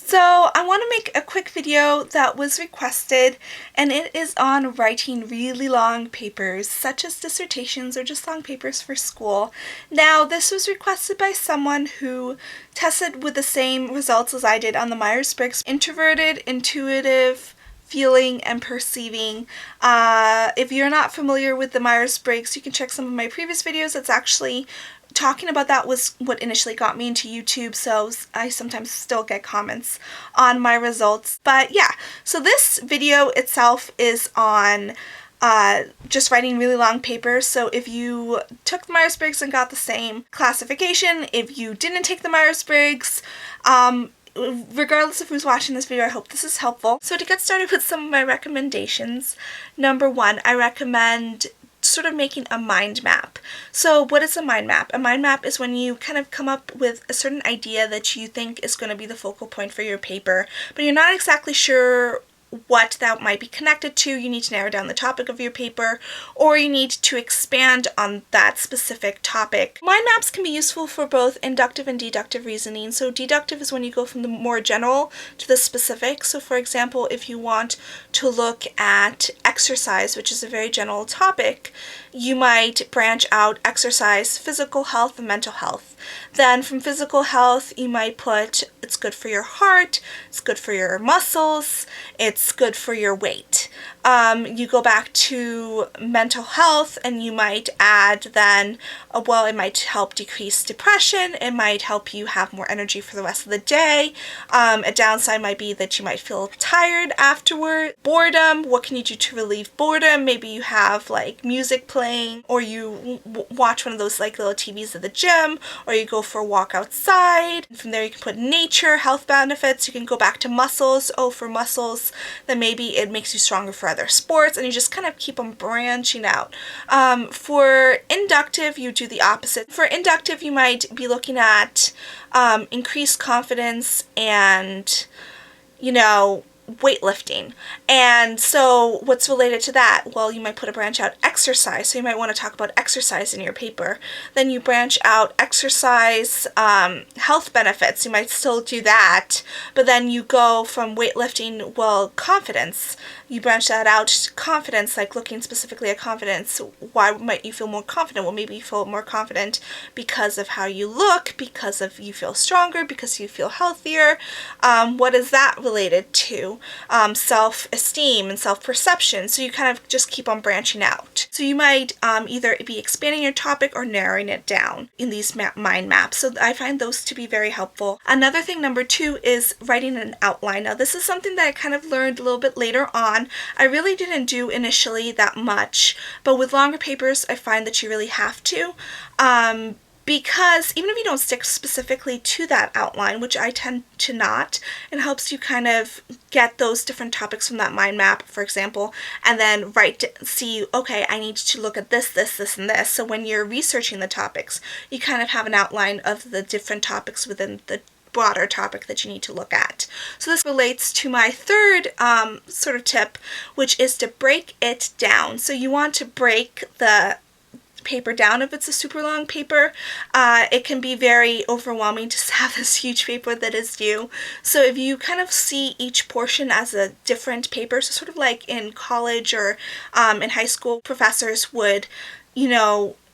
So I want to make a quick video that was requested, and it is on writing really long papers, such as dissertations or just long papers for school. Now, this was requested by someone who tested with the same results as I did on the Myers-Briggs: introverted, intuitive, feeling, and perceiving. If you're not familiar with the Myers-Briggs, you can check some of my previous videos. It's actually talking about that was what initially got me into YouTube, so I sometimes still get comments on my results. But yeah, so this video itself is on just writing really long papers. So if you took the Myers-Briggs and got the same classification, if you didn't take the Myers-Briggs, regardless of who's watching this video, I hope this is helpful. So to get started with some of my recommendations, number one, I recommend sort of making a mind map. So what is a mind map? A mind map is when you kind of come up with a certain idea that you think is going to be the focal point for your paper, but you're not exactly sure what that might be connected to. You need to narrow down the topic of your paper, or you need to expand on that specific topic. Mind maps can be useful for both inductive and deductive reasoning. So deductive is when you go from the more general to the specific. So for example, if you want to look at exercise, which is a very general topic, you might branch out exercise, physical health, and mental health. Then from physical health, you might put it's good for your heart, it's good for your muscles, it's good for your weight. You go back to mental health and you might add then, well, it might help decrease depression, it might help you have more energy for the rest of the day. A downside might be that you might feel tired afterward. Boredom, what can you do to relieve boredom? Maybe you have like music playing, or you watch one of those like little TVs at the gym, or you go for a walk outside. From there you can put nature, health benefits. You can go back to muscles. Oh, for muscles, then maybe it makes you stronger for other sports, and you just kind of keep them branching out. For inductive, you do the opposite. For inductive, you might be looking at increased confidence and, weightlifting. And so what's related to that? Well, you might put a branch out exercise. So you might want to talk about exercise in your paper. Then you branch out exercise, health benefits. You might still do that, but then you go from weightlifting, well, confidence. You branch that out, confidence, like looking specifically at confidence. Why might you feel more confident? Well, maybe you feel more confident because of how you look, because of you feel stronger, because you feel healthier. What is that related to? Self-esteem and self-perception. So you kind of just keep on branching out. So you might either be expanding your topic or narrowing it down in these mind maps. So I find those to be very helpful. Another thing, number two, is writing an outline. Now this is something that I kind of learned a little bit later on. I really didn't do initially that much, but with longer papers I find that you really have to. Because even if you don't stick specifically to that outline, which I tend to not, it helps you kind of get those different topics from that mind map, for example, and then see, okay, I need to look at this, this, this, and this. So when you're researching the topics, you kind of have an outline of the different topics within the broader topic that you need to look at. So this relates to my third sort of tip, which is to break it down. So you want to break the paper down. If it's a super long paper, it can be very overwhelming to have this huge paper that is due. So if you kind of see each portion as a different paper, so sort of like in college or in high school, professors would,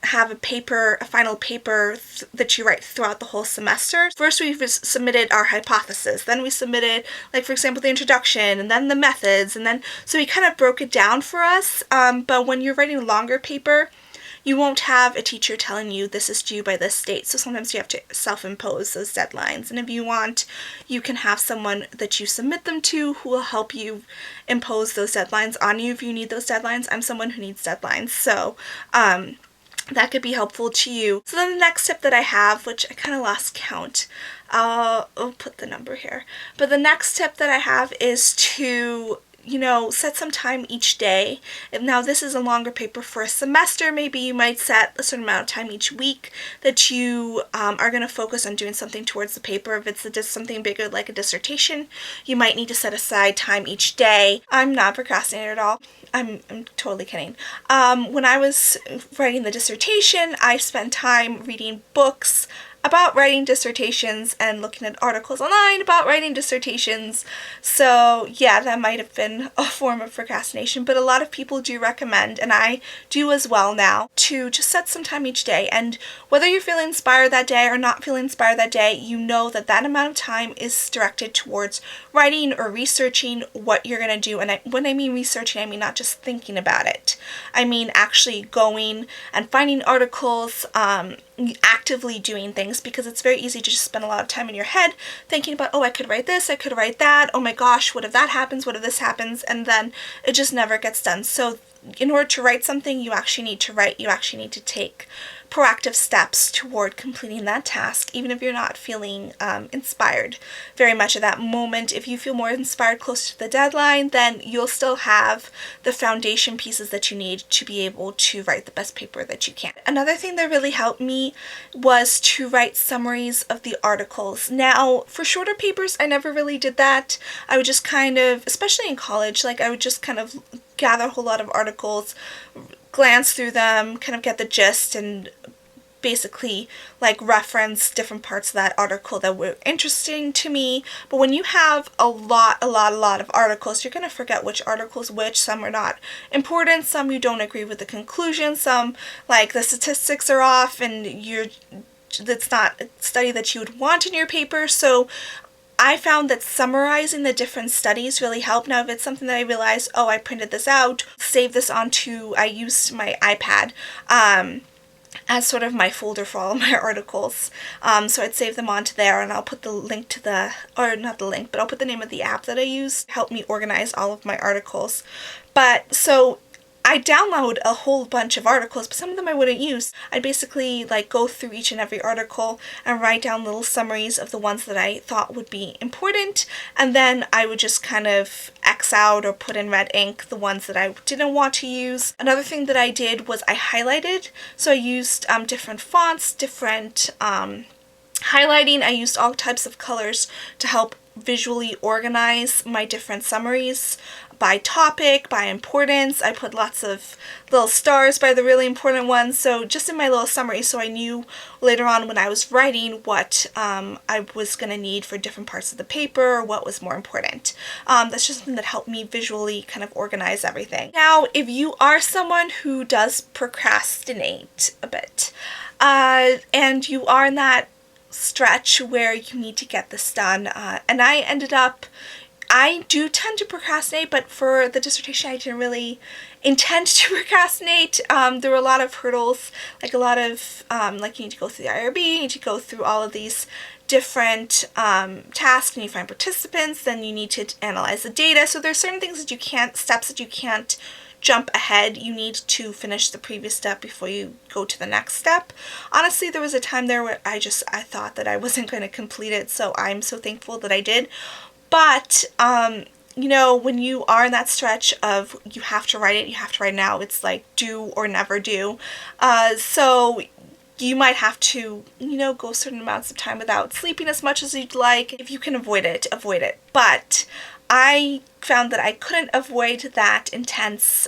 have a final paper that you write throughout the whole semester. First we submitted our hypothesis, then we submitted, like for example, the introduction, and then the methods, and then, so we kind of broke it down for us, but when you're writing a longer paper, you won't have a teacher telling you this is due by this date, so sometimes you have to self-impose those deadlines. And if you want, you can have someone that you submit them to who will help you impose those deadlines on you if you need those deadlines. I'm someone who needs deadlines, so that could be helpful to you. So then the next tip that I have, which I kind of lost count, I'll put the number here, but the next tip that I have is to set some time each day. Now this is a longer paper for a semester. Maybe you might set a certain amount of time each week that you are going to focus on doing something towards the paper. If it's something bigger like a dissertation, you might need to set aside time each day. I'm not procrastinating at all. I'm totally kidding. When I was writing the dissertation, I spent time reading books. about writing dissertations and looking at articles online about writing dissertations. So yeah, that might have been a form of procrastination, but a lot of people do recommend, and I do as well now, to just set some time each day. And whether you're feeling inspired that day or not feeling inspired that day, you know that that amount of time is directed towards writing or researching what you're going to do. And when I mean researching, I mean not just thinking about it. I mean actually going and finding articles, actively doing things, because it's very easy to just spend a lot of time in your head thinking about, oh, I could write this, I could write that, oh my gosh, what if that happens, what if this happens, and then it just never gets done. So in order to write something, you actually need to write, you actually need to take proactive steps toward completing that task, even if you're not feeling inspired very much at that moment. If you feel more inspired closer to the deadline, then you'll still have the foundation pieces that you need to be able to write the best paper that you can. Another thing that really helped me was to write summaries of the articles. Now, for shorter papers, I never really did that. I would just kind of, especially in college, like I would just kind of gather a whole lot of articles, glance through them, kind of get the gist, and basically like reference different parts of that article that were interesting to me. But when you have a lot of articles, you're going to forget which articles which. Some are not important, some you don't agree with the conclusion, some like the statistics are off and that's not a study that you would want in your paper. So I found that summarizing the different studies really helped. Now, if it's something that I realized, oh, I printed this out, save this onto, I used my iPad as sort of my folder for all of my articles. So I'd save them onto there, and I'll put the link to or not the link, but I'll put the name of the app that I use to help me organize all of my articles. But so I download a whole bunch of articles, but some of them I wouldn't use. I'd basically like go through each and every article and write down little summaries of the ones that I thought would be important, and then I would just kind of X out or put in red ink the ones that I didn't want to use. Another thing that I did was I highlighted. So I used different fonts, different highlighting. I used all types of colors to help visually organize my different summaries by topic, by importance. I put lots of little stars by the really important ones, so just in my little summary, so I knew later on when I was writing what I was going to need for different parts of the paper, or what was more important. That's just something that helped me visually kind of organize everything. Now, if you are someone who does procrastinate a bit, and you are in that stretch where you need to get this done, and I do tend to procrastinate, but for the dissertation I didn't really intend to procrastinate. There were a lot of hurdles, like a lot of, like you need to go through the IRB, you need to go through all of these different tasks, and you find participants, then you need to analyze the data. So there's certain things that you can't, steps that you can't jump ahead. You need to finish the previous step before you go to the next step. Honestly, there was a time there where I thought that I wasn't going to complete it, so I'm so thankful that I did. But, you know, when you are in that stretch of you have to write it, you have to write it now, it's like do or never do. So you might have to, you know, go certain amounts of time without sleeping as much as you'd like. If you can avoid it, avoid it. But I found that I couldn't avoid that intense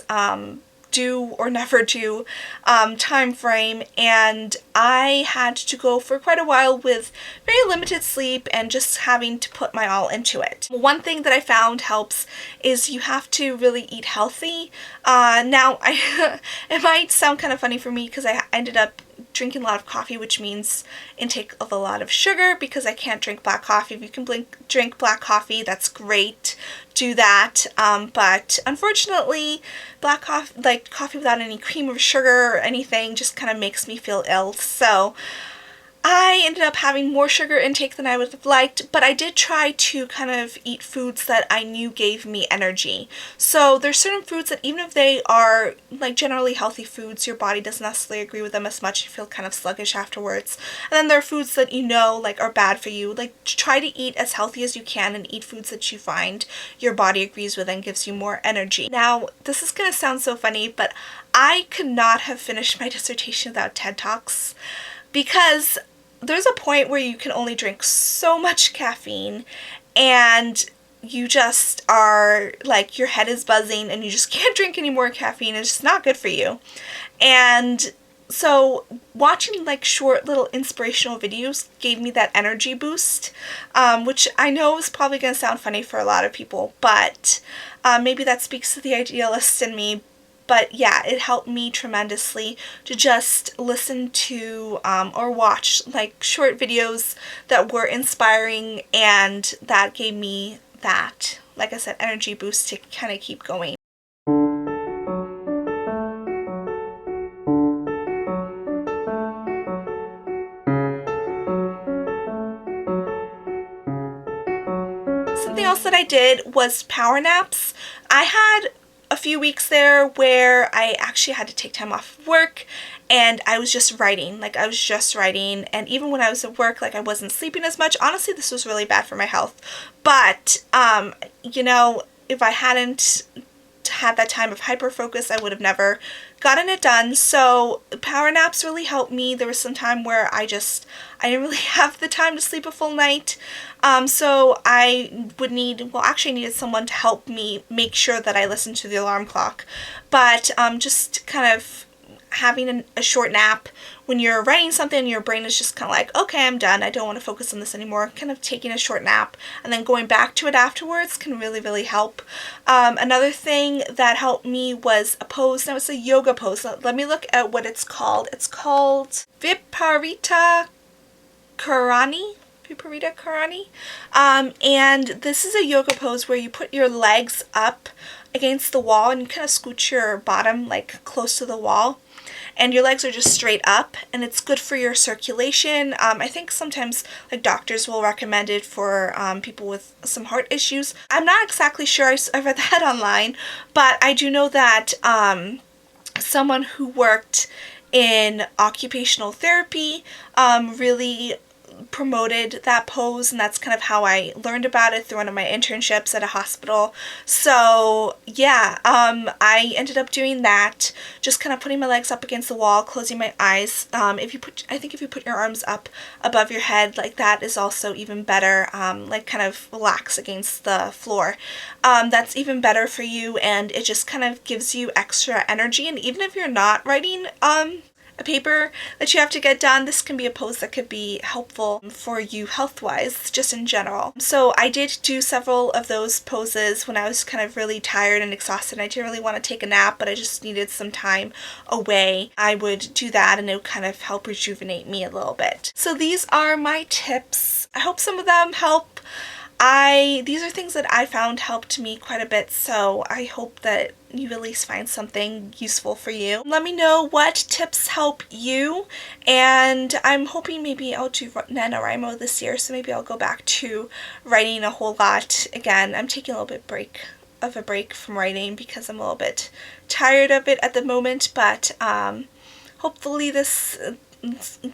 do or never do time frame, and I had to go for quite a while with very limited sleep and just having to put my all into it. One thing that I found helps is you have to really eat healthy. Now, it might sound kind of funny for me because I ended up drinking a lot of coffee, which means intake of a lot of sugar, because I can't drink black coffee. If you can drink black coffee, that's great. Do that. But unfortunately, black coffee, like coffee without any cream or sugar or anything, just kind of makes me feel ill. So I ended up having more sugar intake than I would have liked, but I did try to kind of eat foods that I knew gave me energy. So there's certain foods that even if they are like generally healthy foods, your body doesn't necessarily agree with them as much. You feel kind of sluggish afterwards. And then there are foods that you know like are bad for you. Like try to eat as healthy as you can and eat foods that you find your body agrees with and gives you more energy. Now, this is going to sound so funny, but I could not have finished my dissertation without TED Talks, because there's a point where you can only drink so much caffeine and you just are like, your head is buzzing and you just can't drink any more caffeine. It's just not good for you. And So watching like short little inspirational videos gave me that energy boost, which I know is probably going to sound funny for a lot of people, but maybe that speaks to the idealist in me. But yeah, it helped me tremendously to just listen to or watch like short videos that were inspiring, and that gave me that, like I said, energy boost to kind of keep going. Something else that I did was power naps. I had a few weeks there where I actually had to take time off of work, and I was just writing. And even when I was at work, like, I wasn't sleeping as much. Honestly, this was really bad for my health. But if I hadn't had that time of hyper focus, I would have never gotten it done. So power naps really helped me. There was some time where I didn't really have the time to sleep a full night. So I needed someone to help me make sure that I listened to the alarm clock. But just kind of having a short nap when you're writing something and your brain is just kind of like, okay, I'm done, I don't want to focus on this anymore, kind of taking a short nap and then going back to it afterwards can really, really help. Another thing that helped me was a pose. Now, it's a yoga pose. Let me look at what it's called. It's called Viparita Karani. And this is a yoga pose where you put your legs up against the wall and you kind of scooch your bottom like close to the wall, and your legs are just straight up, and it's good for your circulation. I think sometimes like doctors will recommend it for people with some heart issues. I'm not exactly sure. I read that online, but I do know that someone who worked in occupational therapy really promoted that pose, and that's kind of how I learned about it, through one of my internships at a hospital. So yeah, I ended up doing that, just kind of putting my legs up against the wall, closing my eyes. If you put your arms up above your head like that is also even better, like kind of relax against the floor. That's even better for you, and it just kind of gives you extra energy. And even if you're not writing a paper that you have to get done, this can be a pose that could be helpful for you health-wise, just in general. So I did do several of those poses when I was kind of really tired and exhausted, and I didn't really want to take a nap, but I just needed some time away. I would do that, and it would kind of help rejuvenate me a little bit. So these are my tips. I hope some of them help. These are things that I found helped me quite a bit, so I hope that you at least find something useful for you. Let me know what tips help you, and I'm hoping maybe I'll do NaNoWriMo this year, so maybe I'll go back to writing a whole lot again. I'm taking a little bit of a break from writing because I'm a little bit tired of it at the moment, but hopefully this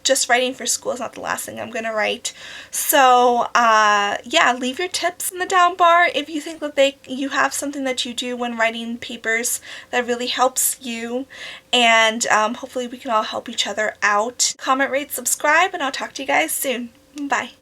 just writing for school is not the last thing I'm gonna write. So yeah, leave your tips in the down bar if you think that you have something that you do when writing papers that really helps you, and hopefully we can all help each other out. Comment, rate, subscribe, and I'll talk to you guys soon. Bye.